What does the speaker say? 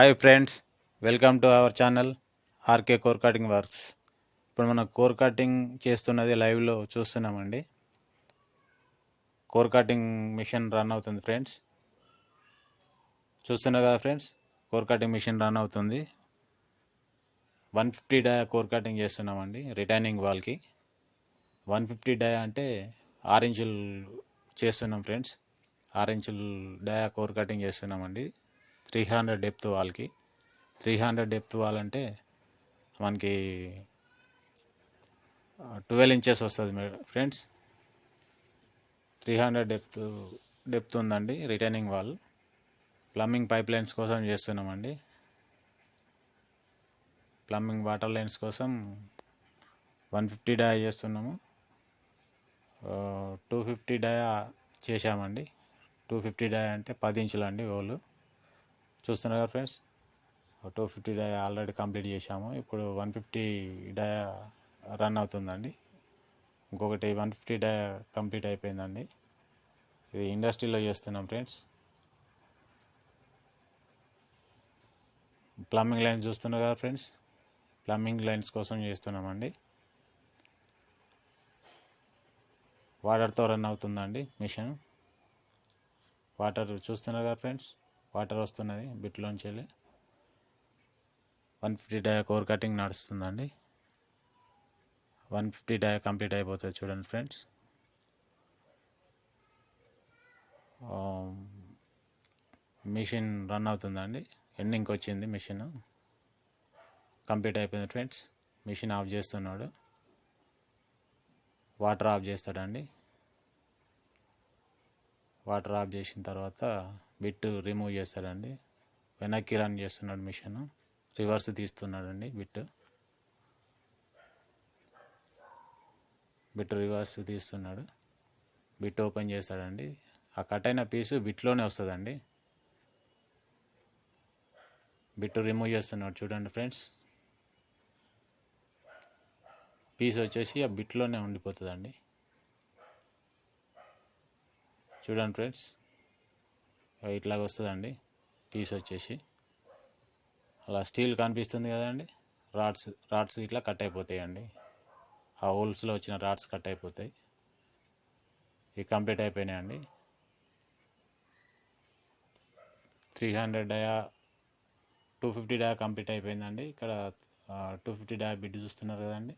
Hi friends, welcome to our channel RK core cutting works. ఇప్పుడు మనం core cutting చేస్తున్నది లైవ్లో చూస్తున్నామండి. కోర్ కటింగ్ మిషన్ రన్ అవుతుంది ఫ్రెండ్స్. చూస్తున్నారు కదా friends, core cutting machine run అవుతుంది. 150 డయా కోర్ కటింగ్ చేస్తున్నామండి రిటైనింగ్ వాల్కి. 150 డయా అంటే 6 ఇంచులు చేస్తున్నాం ఫ్రెండ్స్. 6 ఇంచులు డయా కోర్ కటింగ్ చేస్తున్నామండి 300 డెప్త్ వాల్కి. 300 డెప్త్ వాల్ అంటే మనకి 12 ఇంచెస్ వస్తుంది ఫ్రెండ్స్. 300 డెప్త్ ఉందండి retaining wall. Plumbing pipe lines కోసం చేస్తున్నామండి. ప్లంబింగ్ వాటర్ లైన్స్ కోసం 150 డయా చేస్తున్నాము. 250 డయా చేశామండి. 250 డయా అంటే 10 ఇంచులు అండి ఓలు. చూస్తున్నారు కదా ఫ్రెండ్స్, 250 డయా ఆల్రెడీ కంప్లీట్ చేశాము. ఇప్పుడు 150 డయా రన్ అవుతుందండి. ఇంకొకటి 150 డయా కంప్లీట్ అయిపోయిందండి. ఇది ఇండస్ట్రీలో చేస్తున్నాం ఫ్రెండ్స్. ప్లంబింగ్ లైన్స్ చూస్తున్నారు కదా ఫ్రెండ్స్, ప్లంబింగ్ లైన్స్ కోసం చేస్తున్నామండి. వాటర్తో రన్ అవుతుందండి మిషన్. వాటర్ చూస్తున్నారు కదా ఫ్రెండ్స్, వాటర్ వస్తున్నది బిట్లోంచి వెళ్ళి. 150 డయా కోర్ కటింగ్ నడుస్తుందండి. 150 డయా కంప్లీట్ అయిపోతుంది చూడండి ఫ్రెండ్స్. మిషన్ రన్ అవుతుందండి. ఎండింగ్కి వచ్చింది మిషన్. కంప్లీట్ అయిపోయింది ఫ్రెండ్స్. మిషన్ ఆఫ్ చేస్తున్నాడు. వాటర్ ఆఫ్ చేస్తాడండి. వాటర్ ఆఫ్ చేసిన తర్వాత బిట్ రిమూవ్ చేస్తాడండి. వెనక్కి రన్ చేస్తున్నాడు మిషన్. రివర్స్ తీస్తున్నాడండి బిట్ రివర్స్ తీస్తున్నాడు. బిట్ ఓపెన్ చేస్తాడండి. ఆ కట్ అయిన పీసు బిట్లోనే వస్తుందండి. బిట్ రిమూవ్ చేస్తున్నాడు చూడండి ఫ్రెండ్స్. పీస్ వచ్చేసి ఆ బిట్లోనే ఉండిపోతుందండి. చూడండి ఫ్రెండ్స్, ఇట్లాగ వస్తుందండి పీస్ వచ్చేసి. అలా స్టీల్ కనిపిస్తుంది కదండి, రాడ్స్ ఇట్లా కట్ అయిపోతాయండి. ఆ హోల్స్లో వచ్చిన రాడ్స్ కట్ అయిపోతాయి. ఇవి కంప్లీట్ అయిపోయినాయండి. 300 డయా 250 డయా కంప్లీట్ అయిపోయిందండి. ఇక్కడ 250 డయా బిడ్ చూస్తున్నారు కదండి.